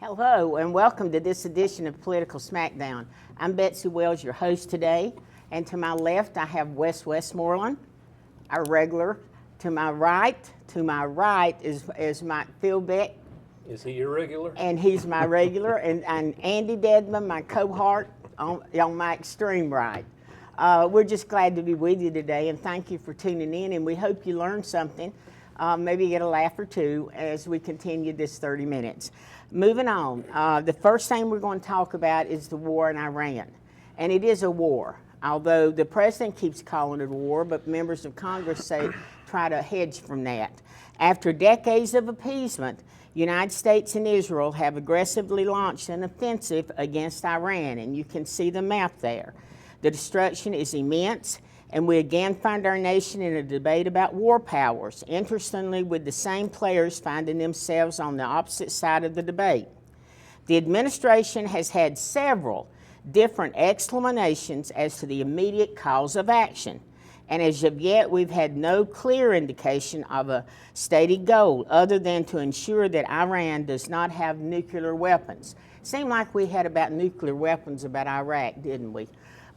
Hello, and welcome to this edition of Political Smackdown. I'm Betsy Wells, your host today, and to my left I have Wes Westmoreland, our regular. To my right is Mike Philbeck. Is he your regular? And he's my regular, and Andy Dedman, my cohort, on my extreme right. We're just glad to be with you today, and thank you for tuning in, and we hope you learned something, maybe get a laugh or two as we continue this 30 minutes. Moving on, the first thing we're going to talk about is the war in Iran, and it is a war, although the president keeps calling it a war, but members of Congress say try to hedge from that. After decades of appeasement, United States and Israel have aggressively launched an offensive against Iran, and you can see the map there. The destruction is immense, and we again find our nation in a debate about war powers, interestingly with the same players finding themselves on the opposite side of the debate. The administration has had several different explanations as to the immediate cause of action, and as of yet we've had no clear indication of a stated goal other than to ensure that Iran does not have nuclear weapons. Seemed like we had about nuclear weapons about Iraq, didn't we?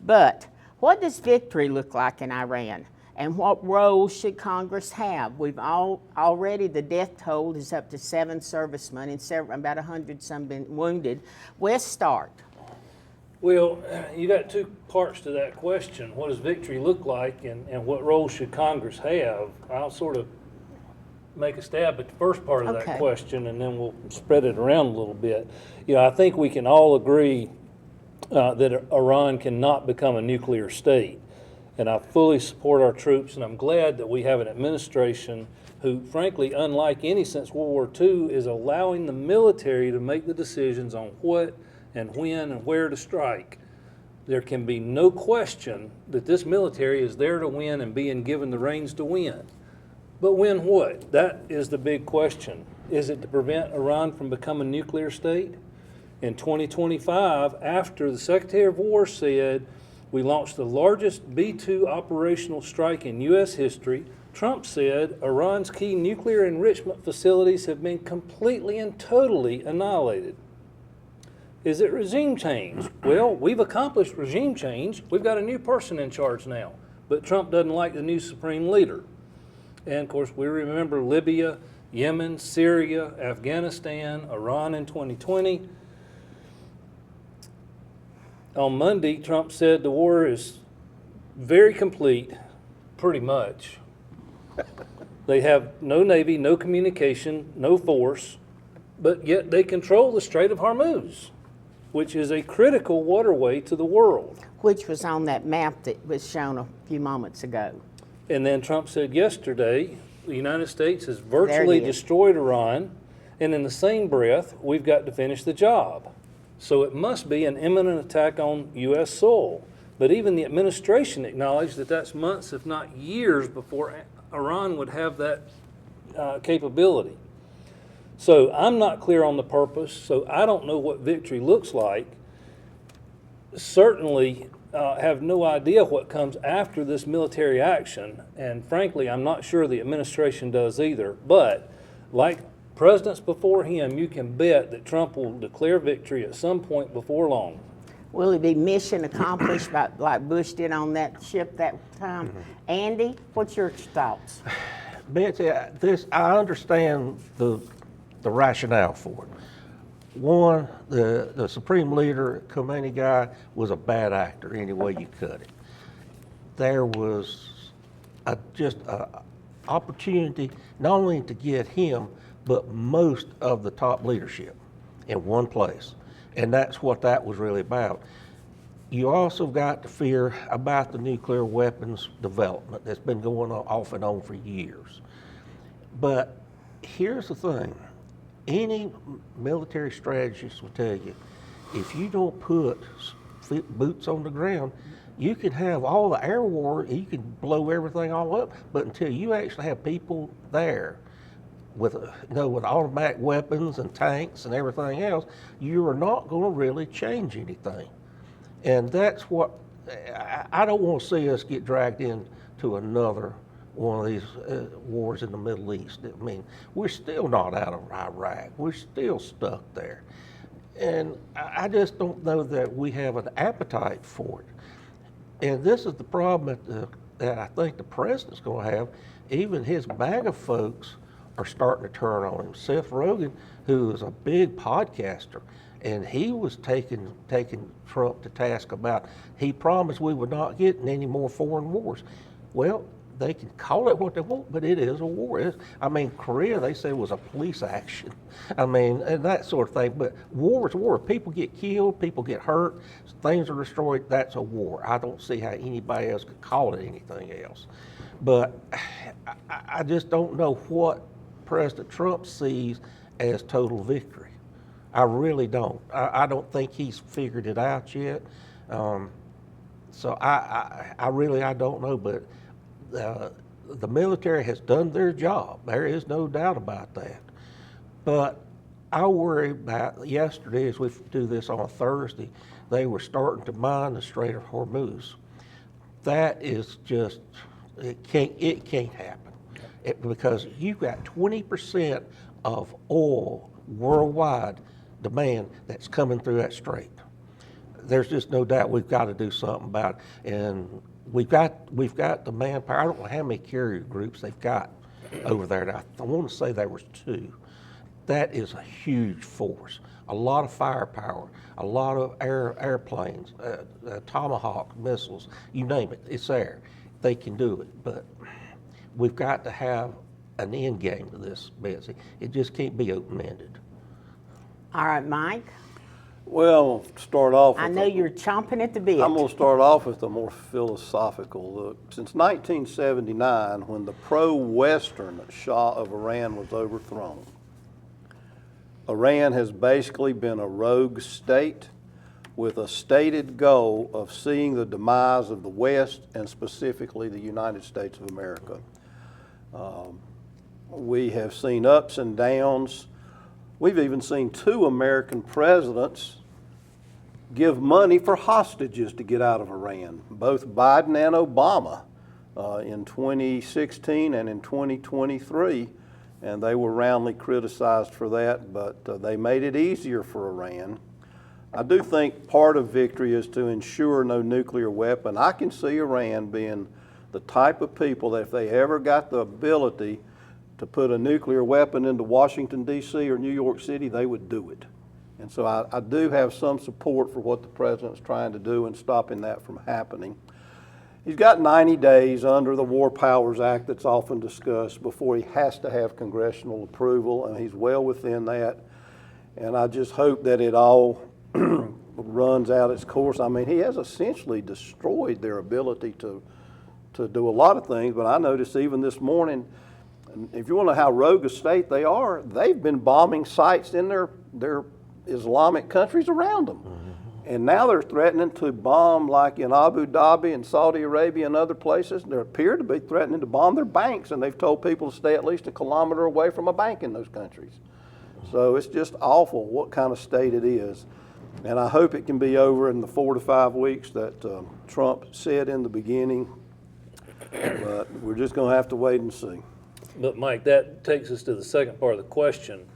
But what does victory look like in Iran, and what role should Congress have? We've already, the death toll is up to 7 servicemen and about 100 some been wounded. Wes, start. Well, you got two parts to that question. What does victory look like, and what role should Congress have? I'll sort of make a stab at the first part of that question, and then we'll spread it around a little bit. You know, I think we can all agree that Iran cannot become a nuclear state. And I fully support our troops, and I'm glad that we have an administration who, frankly, unlike any since World War II, is allowing the military to make the decisions on what and when and where to strike. There can be no question that this military is there to win and being given the reins to win. But win what? That is the big question. Is it to prevent Iran from becoming a nuclear state? In 2025, after the Secretary of War said we launched the largest B-2 operational strike in U.S. history, Trump said Iran's key nuclear enrichment facilities have been completely and totally annihilated. Is it regime change? Well, we've accomplished regime change. We've got a new person in charge now, but Trump doesn't like the new supreme leader. And of course, we remember Libya, Yemen, Syria, Afghanistan, Iran in 2020. On Monday, Trump said the war is very complete, pretty much. They have no navy, no communication, no force, but yet they control the Strait of Hormuz, which is a critical waterway to the world. Which was on that map that was shown a few moments ago. And then Trump said yesterday, the United States has virtually destroyed Iran, and in the same breath, we've got to finish the job. So it must be an imminent attack on U.S. soil. But even the administration acknowledged that that's months, if not years, before Iran would have that capability. So I'm not clear on the purpose, so I don't know what victory looks like. Certainly have no idea what comes after this military action, and frankly, I'm not sure the administration does either. But like presidents before him, you can bet that Trump will declare victory at some point before long. Will it be mission accomplished like Bush did on that ship that time? Andy, what's your thoughts? Betsy, I understand the rationale for it. One, the Supreme Leader, Khomeini guy, was a bad actor any way you cut it. There was just an opportunity not only to get him, but most of the top leadership in one place. And that's what that was really about. You also got to fear about the nuclear weapons development that's been going on off and on for years. But here's the thing. Any military strategist will tell you, if you don't put boots on the ground, you can have all the air war, you can blow everything all up, but until you actually have people there with automatic weapons and tanks and everything else, you are not going to really change anything. And that's what, I don't want to see us get dragged into another one of these wars in the Middle East. I mean, we're still not out of Iraq. We're still stuck there. And I just don't know that we have an appetite for it. And this is the problem that I think the president's going to have. Even his bag of folks are starting to turn on him. Seth Rogen, who is a big podcaster, and he was taking Trump to task about, he promised we would not get in any more foreign wars. Well, they can call it what they want, but it is a war. I mean, Korea, they said, was a police action. I mean, and that sort of thing. But war is war. People get killed, people get hurt, things are destroyed. That's a war. I don't see how anybody else could call it anything else. But I just don't know what President Trump sees as total victory. I really don't. I don't think he's figured it out yet. So I really don't know. But the military has done their job. There is no doubt about that. But I worry about yesterday, as we do this on Thursday, they were starting to mine the Strait of Hormuz. That is just, it can't happen. Because you've got 20% of oil worldwide demand that's coming through that strait. There's just no doubt we've got to do something about it. And we've got the manpower. I don't know how many carrier groups they've got over there. I want to say there was 2. That is a huge force. A lot of firepower, a lot of airplanes, Tomahawk missiles, you name it, it's there. They can do it, but we've got to have an end game to this, Betsy. It just can't be open-ended. All right, Mike. Well, to start off, I know you're chomping at the bit. I'm going to start off with a more philosophical look. Since 1979, when the pro-Western Shah of Iran was overthrown, Iran has basically been a rogue state with a stated goal of seeing the demise of the West and specifically the United States of America. We have seen ups and downs. We've even seen 2 American presidents give money for hostages to get out of Iran, both Biden and Obama in 2016 and in 2023, and they were roundly criticized for that, but they made it easier for Iran. I do think part of victory is to ensure no nuclear weapon. I can see Iran being the type of people that if they ever got the ability to put a nuclear weapon into Washington, D.C. or New York City, they would do it. And so I do have some support for what the president's trying to do in stopping that from happening. He's got 90 days under the War Powers Act that's often discussed before he has to have congressional approval, and he's well within that. And I just hope that it all runs out its course. I mean, he has essentially destroyed their ability to do a lot of things, but I noticed even this morning, if you want to know how rogue a state they are, they've been bombing sites in their Islamic countries around them. And now they're threatening to bomb, like in Abu Dhabi and Saudi Arabia and other places. They appear to be threatening to bomb their banks, and they've told people to stay at least a kilometer away from a bank in those countries. So it's just awful what kind of state it is. And I hope it can be over in the 4 to 5 weeks that Trump said in the beginning. But we're just going to have to wait and see. But Mike, that takes us to the second part of the question.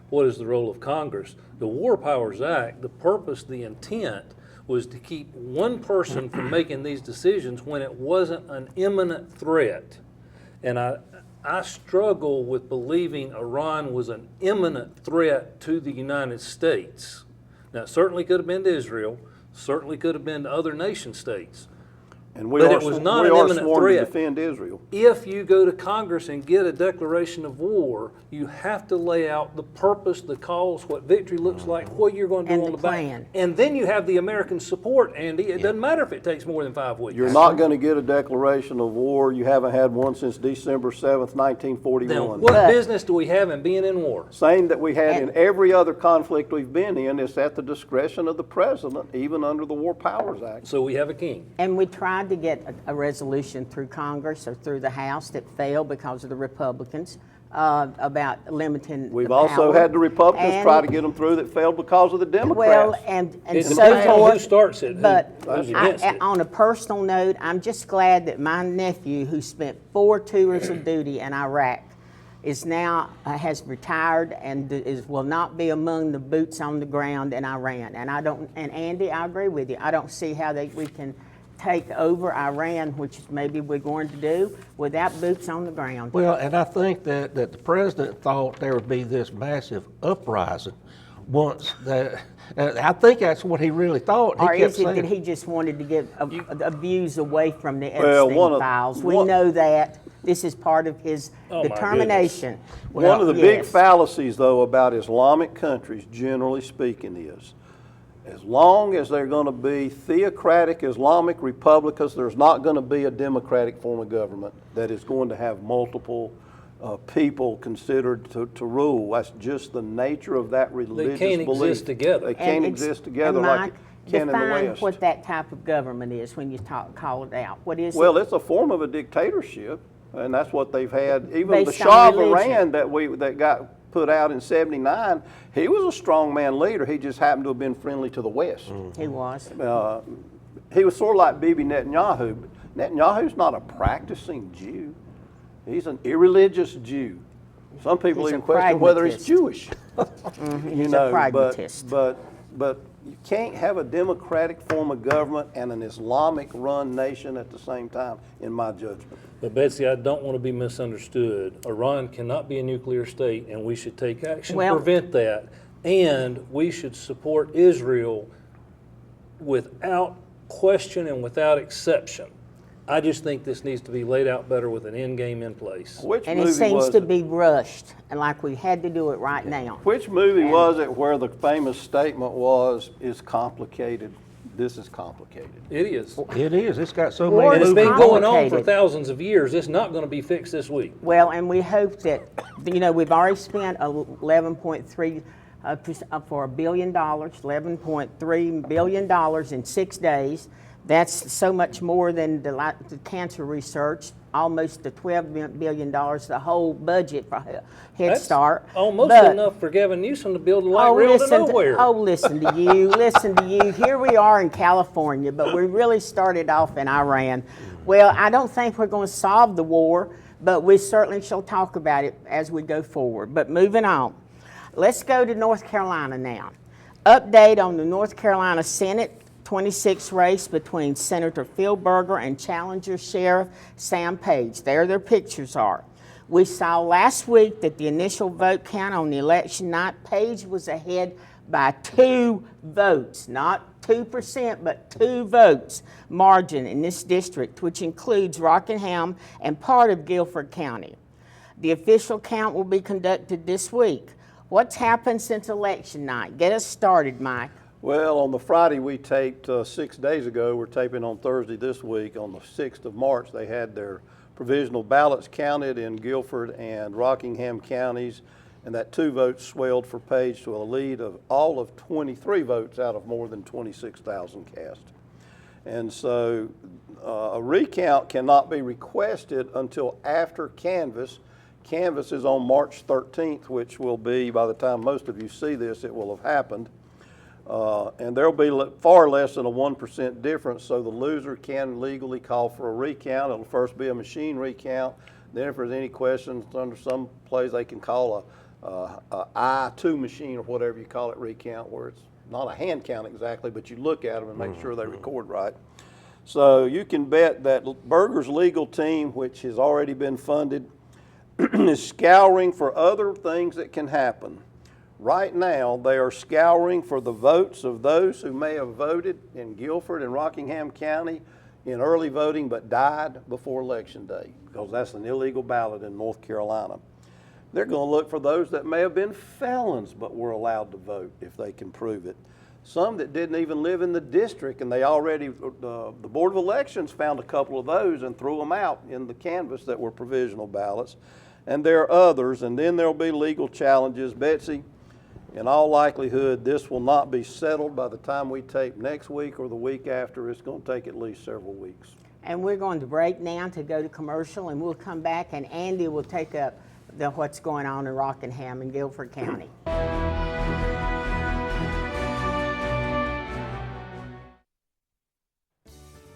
What is the role of Congress? The War Powers Act, the purpose, the intent was to keep one person from making these decisions when it wasn't an imminent threat. And I struggle with believing Iran was an imminent threat to the United States. Now, it certainly could have been to Israel, certainly could have been to other nation states. And we But are, it was not we an are imminent sworn threat. to defend Israel. If you go to Congress and get a declaration of war, you have to lay out the purpose, the cause, what victory looks like, what you're going to do And on the the back. plan. And then you have the American support, Andy. It doesn't matter if it takes more than 5 weeks. You're not going to get a declaration of war. You haven't had one since December 7th, Then 1941. what But- business do we have in being in war? Same that we had in every other conflict we've been in. It's at the discretion of the president, even under the War Powers Act. So we have a king. And we tried to get a resolution through Congress or through the House that failed because of the Republicans about limiting We've the also power. had the Republicans And- try to get them through that failed because of the Democrats. Well, and It so depends on forth. who starts it, But who's against it. on a personal note, I'm just glad that my nephew, who spent 4 tours of duty in Iraq, is now has retired and will not be among the boots on the ground in Iran. And Andy, I agree with you. I don't see how we can take over Iran, which maybe we're going to do, without boots on the ground. Well, and I think that the president thought there would be this massive uprising once that. I think that's what he really thought. Or is it that he just wanted to get abuse away from the Epstein files? We know that. This is part of his determination. One of the big fallacies, though, about Islamic countries, generally speaking, is as long as they're going to be theocratic Islamic republics, there's not going to be a democratic form of government that is going to have multiple people considered to rule. That's just the nature of that religious belief. They can't exist together. They can't exist together like it can in the define West. what that type of government is when you call it out. What is it? Well, it's a form of a dictatorship, and that's what they've had. Even the Based Shah on of Iran that got put out in '79, he was a strongman leader. He just happened to have been friendly to the West. He was. He was sort of like Bibi Netanyahu. But Netanyahu's not a practicing Jew. He's an irreligious Jew. Some people even question whether he's Jewish. He's a pragmatist. But you can't have a democratic form of government and an Islamic-run nation at the same time, in my judgment. But Betsy, I don't want to be misunderstood. Iran cannot be a nuclear state, and we should take action to prevent that. And we should support Israel without question and without exception. I just think this needs to be laid out better with an end game in place. And it seems to be rushed, and like we had to do it right now. Which movie was it where the famous statement was, "It's complicated, this is complicated"? It is. It is. It's got so War many. And it's is been going on for complicated. thousands of years. It's not going to be fixed this week. Well, and we hope that, we've already spent $11.3 for $1 billion, $11.3 billion in 6 days. That's so much more than the cancer research, almost the $12 billion, the whole budget for Head Start. Almost enough for Gavin Newsom to build a light rail to nowhere. Listen to you, listen to you. Here we are in California, but we really started off in Iran. Well, I don't think we're going to solve the war, but we certainly shall talk about it as we go forward. But moving on, let's go to North Carolina now. Update on the North Carolina Senate 26 race between Senator Phil Berger and Challenger Sheriff Sam Page. There their pictures are. We saw last week that the initial vote count on the election night, Page was ahead by 2 votes, not 2%, but 2 votes margin in this district, which includes Rockingham and part of Guilford County. The official count will be conducted this week. What's happened since election night? Get us started, Mike. Well, on the Friday we taped 6 days ago, we're taping on Thursday this week. On the 6th of March, they had their provisional ballots counted in Guilford and Rockingham counties, and that 2 votes swelled for Page to a lead of all of 23 votes out of more than 26,000 cast. And so a recount cannot be requested until after canvass. Canvass is on March 13th, which will be, by the time most of you see this, it will have happened. And there will be far less than a 1% difference, so the loser can legally call for a recount. It'll first be a machine recount. Then if there's any questions, under some plays they can call a I-2 machine or whatever you call it recount, where it's not a hand count exactly, but you look at them and make sure they record right. So you can bet that Berger's legal team, which has already been funded, is scouring for other things that can happen. Right now, they are scouring for the votes of those who may have voted in Guilford and Rockingham County in early voting but died before Election Day, because that's an illegal ballot in North Carolina. They're going to look for those that may have been felons but were allowed to vote if they can prove it. Some that didn't even live in the district, and they already, the Board of Elections found a couple of those and threw them out in the canvass that were provisional ballots. And there are others, and then there'll be legal challenges. Betsy, in all likelihood, this will not be settled by the time we tape next week or the week after. It's going to take at least several weeks. And we're going to break now to go to commercial, and we'll come back, and Andy will take up what's going on in Rockingham and Guilford County.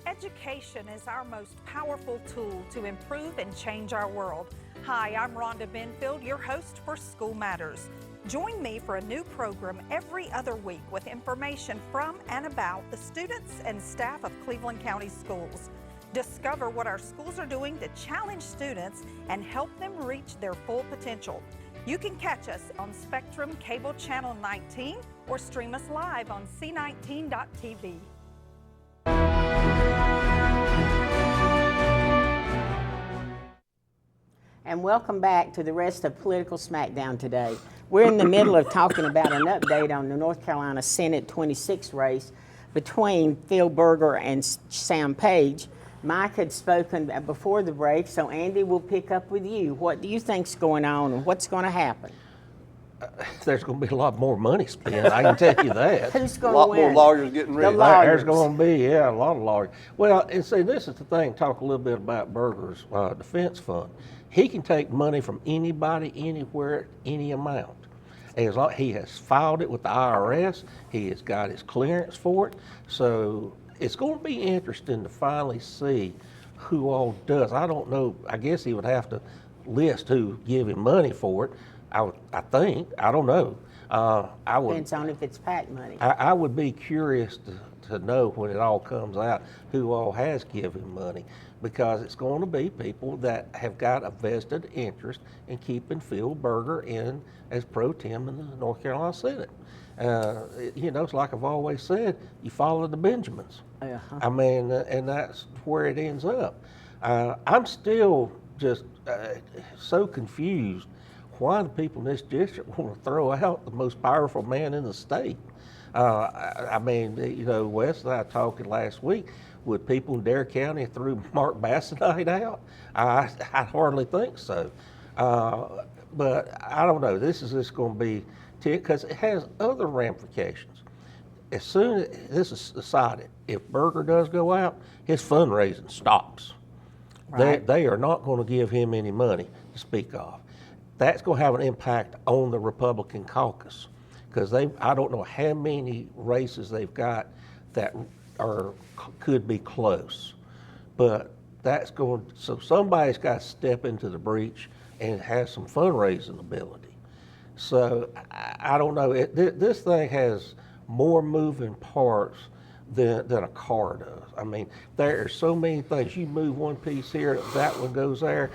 Education is our most powerful tool to improve and change our world. Hi, I'm Rhonda Benfield, your host for School Matters. Join me for a new program every other week with information from and about the students and staff of Cleveland County Schools. Discover what our schools are doing to challenge students and help them reach their full potential. You can catch us on Spectrum Cable Channel 19 or stream us live on c19.tv. And welcome back to the rest of Political Smackdown today. We're in the middle of talking about an update on the North Carolina Senate 26 race between Phil Berger and Sam Page. Mike had spoken before the break, so Andy will pick up with you. What do you think's going on and what's going to happen? There's going to be a lot more money spent, I can tell you that. Who's A going to lot win? more lawyers getting ready. There's going to be, a lot of lawyers. Well, and see, this is the thing, talk a little bit about Berger's defense fund. He can take money from anybody, anywhere, any amount. As long, he has filed it with the IRS, he has got his clearance for it, so it's going to be interesting to finally see who all does. I don't know, I guess he would have to list who give him money for it. I think, I don't know. Depends on if it's PAC money. I would be curious to know when it all comes out who all has given money, because it's going to be people that have got a vested interest in keeping Phil Berger in as pro tem in the North Carolina Senate. It's like I've always said, you follow the Benjamins. Uh-huh. I mean, and that's where it ends up. I'm still just so confused why the people in this district want to throw out the most powerful man in the state. Wes and I talking last week, would people in Dare County threw Mark Bassanite out? I hardly think so. But I don't know. This is just going to be, because it has other ramifications. As soon as this is decided, if Berger does go out, his fundraising stops. Right. They are not going to give him any money to speak of. That's going to have an impact on the Republican caucus, because I don't know how many races they've got that could be close, but so somebody's got to step into the breach and have some fundraising ability. So I don't know. This thing has more moving parts than a car does. I mean, there are so many things. You move one piece here, that one goes there.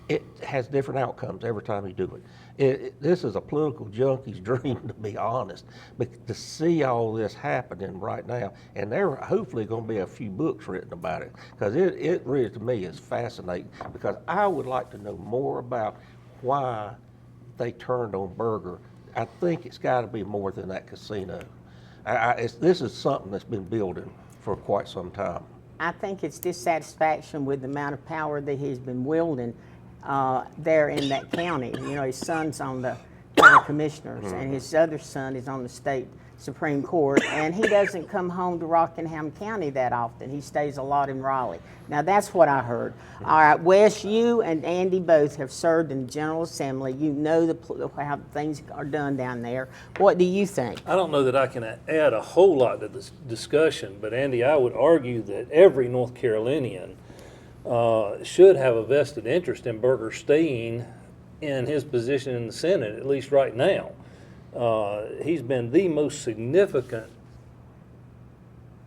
It has different outcomes every time you do it. This is a political junkie's dream, to be honest, but to see all this happening right now, and there are hopefully going to be a few books written about it, because it really, to me, is fascinating, because I would like to know more about why they turned on Berger. I think it's got to be more than that casino. This is something that's been building for quite some time. I think it's dissatisfaction with the amount of power that he's been wielding there in that county. His son's on the county commissioners, and his other son is on the state Supreme Court, and he doesn't come home to Rockingham County that often. He stays a lot in Raleigh. Now, that's what I heard. All right, Wes, you and Andy both have served in the General Assembly. You know how things are done down there. What do you think? I don't know that I can add a whole lot to this discussion, but Andy, I would argue that every North Carolinian should have a vested interest in Berger staying in his position in the Senate, at least right now. He's been the most significant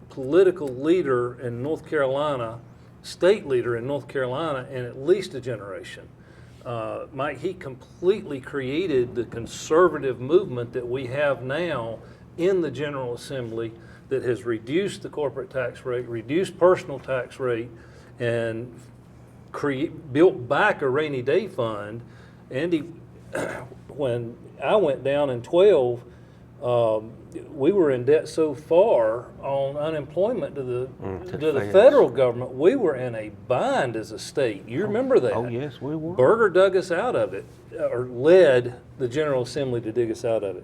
political leader in North Carolina, state leader in North Carolina, in at least a generation. Mike, he completely created the conservative movement that we have now in the General Assembly that has reduced the corporate tax rate, reduced personal tax rate, and built back a rainy day fund. Andy, when I went down in 12, we were in debt so far on unemployment to the federal government, we were in a bind as a state. You remember that? Oh, yes, we were. Berger dug us out of it, or led the General Assembly to dig us out of it.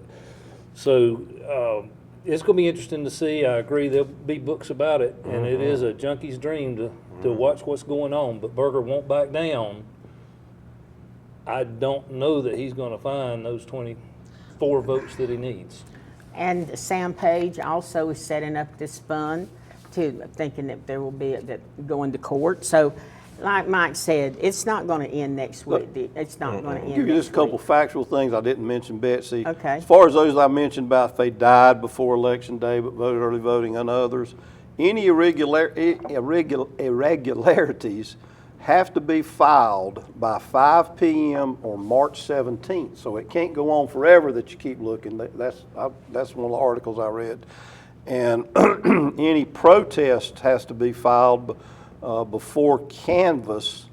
So it's going to be interesting to see. I agree, there'll be books about it, and it is a junkie's dream to watch what's going on, but Berger won't back down. I don't know that he's going to find those 24 votes that he needs. And Sam Page also is setting up this fund, thinking that there will be that going to court. So like Mike said, it's not going to end next week. It's not going to end Give you just a next couple week. factual things I didn't mention, Betsy. Okay. As far as those I mentioned about if they died before Election Day but voted early voting and others, any irregularities have to be filed by 5 p.m. on March 17th. So it can't go on forever that you keep looking. That's one of the articles I read. And any protest has to be filed before canvass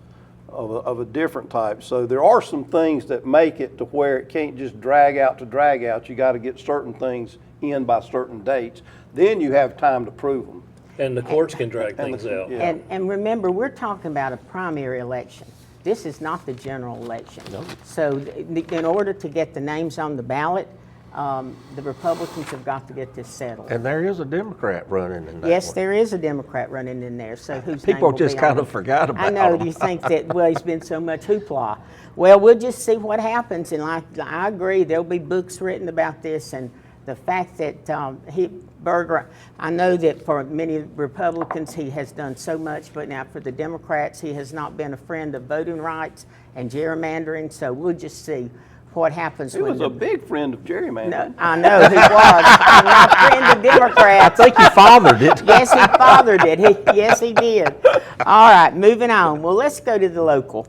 of a different type. So there are some things that make it to where it can't just drag out to drag out. You got to get certain things in by certain dates. Then you have time to prove them. And the courts can drag things out. Yeah. And remember, we're talking about a primary election. This is not the general election. No. So in order to get the names on the ballot, the Republicans have got to get this settled. And there is a Democrat running in that Yes, one. there is a Democrat running in there, so whose People name will just be kind on of it? forgot about I know, him. you think that, well, he's been so much hoopla. Well, we'll just see what happens, and I agree, there'll be books written about this, and the fact that Berger, I know that for many Republicans, he has done so much, but now for the Democrats, he has not been a friend of voting rights and gerrymandering, so we'll just see what happens He when was a big friend of gerrymandering. No, I know he was. I'm not a friend of Democrats. I think he fathered it. Yes, he fathered it. Yes, he did. All right, moving on. Well, let's go to the local.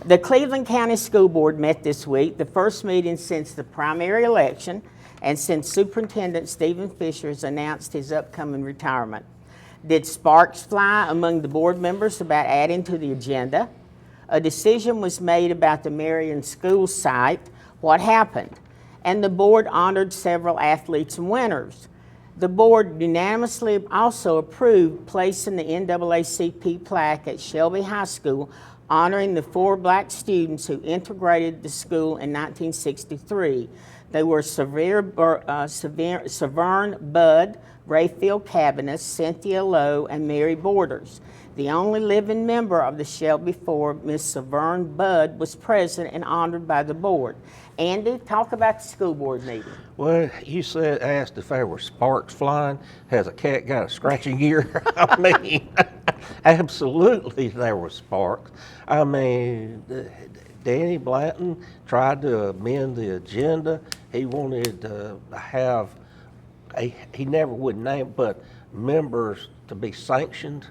The Cleveland County School Board met this week, the first meeting since the primary election, and since Superintendent Stephen Fisher has announced his upcoming retirement. Did sparks fly among the board members about adding to the agenda? A decision was made about the Marion School site. What happened? And the board honored several athletes and winners. The board unanimously also approved placing the NAACP plaque at Shelby High School honoring the 4 black students who integrated the school in 1963. They were Severn Budd, Rayfield Cabinets, Cynthia Lowe, and Mary Borders. The only living member of the Shelby 4, Miss Severn Budd, was present and honored by the board. Andy, talk about the school board meeting. Well, you asked if there were sparks flying. Has a cat got a scratching ear? I mean, absolutely there were sparks. I mean, Danny Blanton tried to amend the agenda. He wanted to have, he never would name, but members to be sanctioned,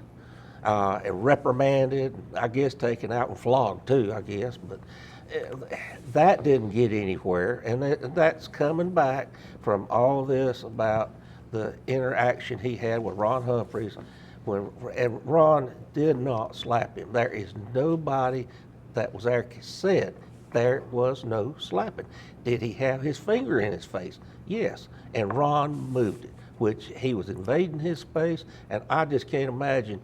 and reprimanded, I guess taken out and flogged too, I guess, but that didn't get anywhere, and that's coming back from all this about the interaction he had with Ron Humphreys, and Ron did not slap him. There is nobody that was there said there was no slapping. Did he have his finger in his face? Yes, and Ron moved it, which he was invading his space, and I just can't imagine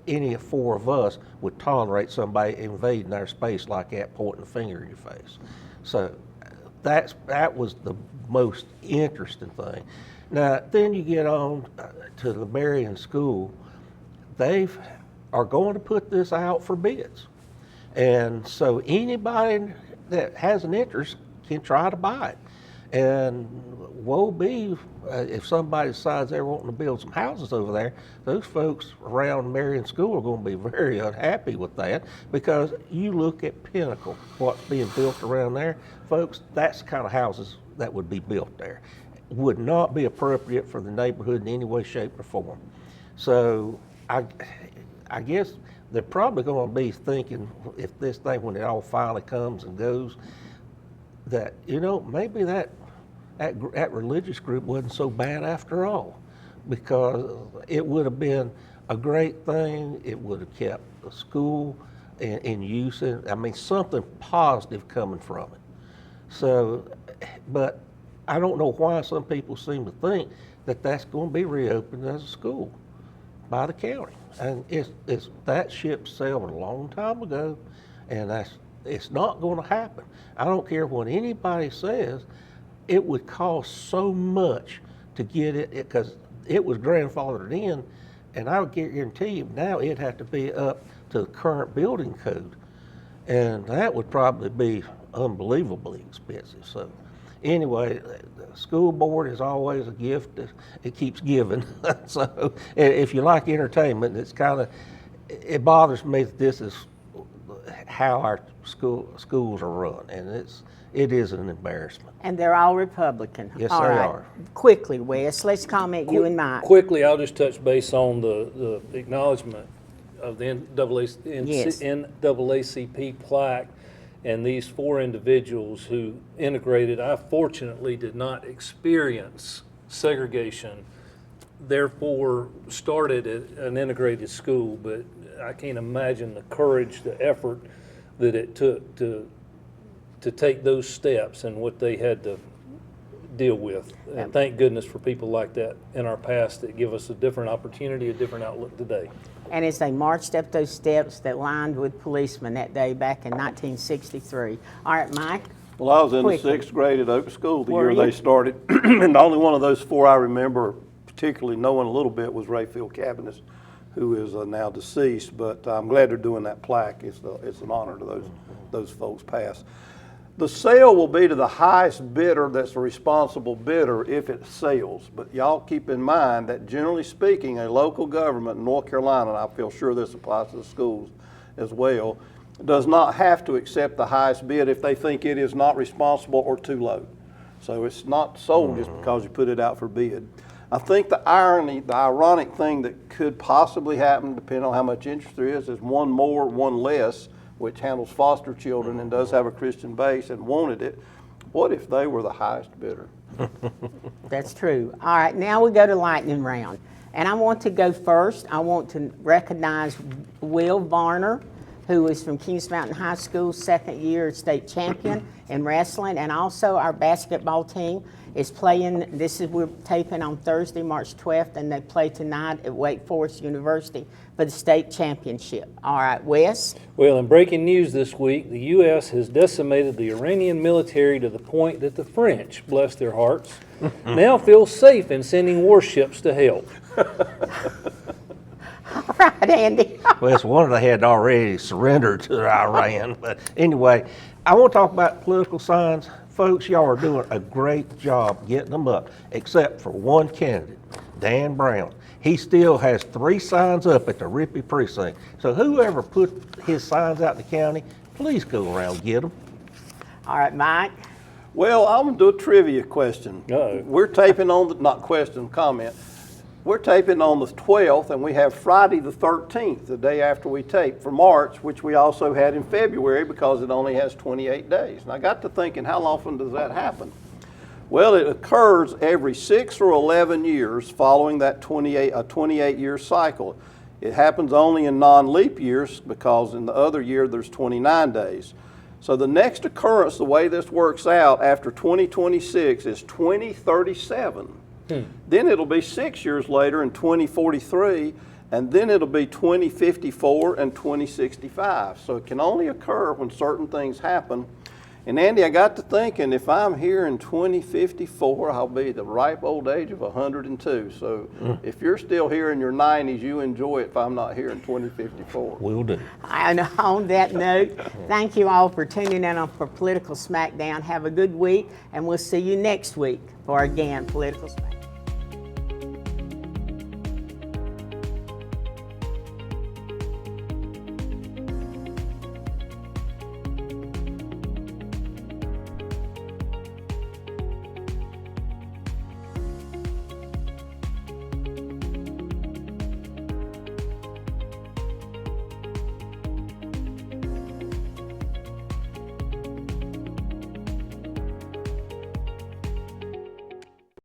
any 4 of us would tolerate somebody invading our space like that, pointing a finger in your face. So that was the most interesting thing. Now, then you get on to the Marion School. They are going to put this out for bids. And so anybody that has an interest can try to buy it. And woe be if somebody decides they're wanting to build some houses over there, those folks around Marion School are going to be very unhappy with that, because you look at Pinnacle, what's being built around there, folks, that's the kind of houses that would be built there. Would not be appropriate for the neighborhood in any way, shape, or form. So I guess they're probably going to be thinking, if this thing, when it all finally comes and goes, that, you know, maybe that religious group wasn't so bad after all, because it would have been a great thing. It would have kept the school in use. I mean, something positive coming from it. So, but I don't know why some people seem to think that that's going to be reopened as a school by the county. And it's that ship sailed a long time ago, and it's not going to happen. I don't care what anybody says. It would cost so much to get it, because it was grandfathered in, and I would guarantee you now it'd have to be up to the current building code, and that would probably be unbelievably expensive. So anyway, the school board is always a gift. It keeps giving. So if you like entertainment, it bothers me that this is how our schools are run, and it is an embarrassment. And they're all Republican. Yes, All they right. are. Quickly, Wes, let's comment you and Mike. Quickly, I'll just touch base on the acknowledgement of the Yes. NAACP plaque and these 4 individuals who integrated. I fortunately did not experience segregation, therefore started at an integrated school, but I can't imagine the courage, the effort that it took to take those steps and what they had to deal with. And thank goodness for people like that in our past that give us a different opportunity, a different outlook today. And as they marched up those steps that lined with policemen that day back in 1963. All right, Mike? Well, I was in Quickly. the 6th grade at Oak School the Were year they you? started, and the only one of those 4 I remember particularly knowing a little bit was Rayfield Cabinets, who is now deceased. But I'm glad they're doing that plaque. It's an honor to those folks past. The sale will be to the highest bidder that's a responsible bidder if it sells. But y'all keep in mind that generally speaking, a local government in North Carolina, and I feel sure this applies to the schools as well, does not have to accept the highest bid if they think it is not responsible or too low. So it's not sold just because you put it out for bid. I think the ironic thing that could possibly happen, depending on how much interest there is one more, one less, which handles foster children and does have a Christian base and wanted it. What if they were the highest bidder? That's true. All right, now we go to lightning round. And I want to go first. I want to recognize Will Varner, who is from Kings Mountain High School, 2nd year state champion in wrestling. And also our basketball team is playing, we're taping on Thursday, March 12th, and they play tonight at Wake Forest University for the state championship. All right, Wes? Well, in breaking news this week, the U.S. has decimated the Iranian military to the point that the French, bless their hearts, now feel safe in sending warships to help. All right, Andy. Well, it's one they had already surrendered to Iran. But anyway, I want to talk about political signs. Folks, y'all are doing a great job getting them up, except for one candidate, Dan Brown. He still has 3 signs up at the Rippey precinct. So whoever put his signs out in the county, please go around and get them. All right, Mike. Well, I'm gonna do a trivia question. Uh-oh. We're taping on not question, comment. We're taping on the 12th, and we have Friday the 13th, the day after we tape, for March, which we also had in February because it only has 28 days. And I got to thinking, how often does that happen? Well, it occurs every 6 or 11 years following that 28-year cycle. It happens only in non-leap years because in the other year there's 29 days. So the next occurrence, the way this works out after 2026 is 2037. Then it'll be 6 years later in 2043, and then it'll be 2054 and 2065. So it can only occur when certain things happen. And Andy, I got to thinking, if I'm here in 2054, I'll be the ripe old age of 102. So if you're still here in your 90s, you enjoy it if I'm not here in 2054. Will do. And on that note, thank you all for tuning in for Political Smackdown. Have a good week, and we'll see you next week for, again, Political Smackdown.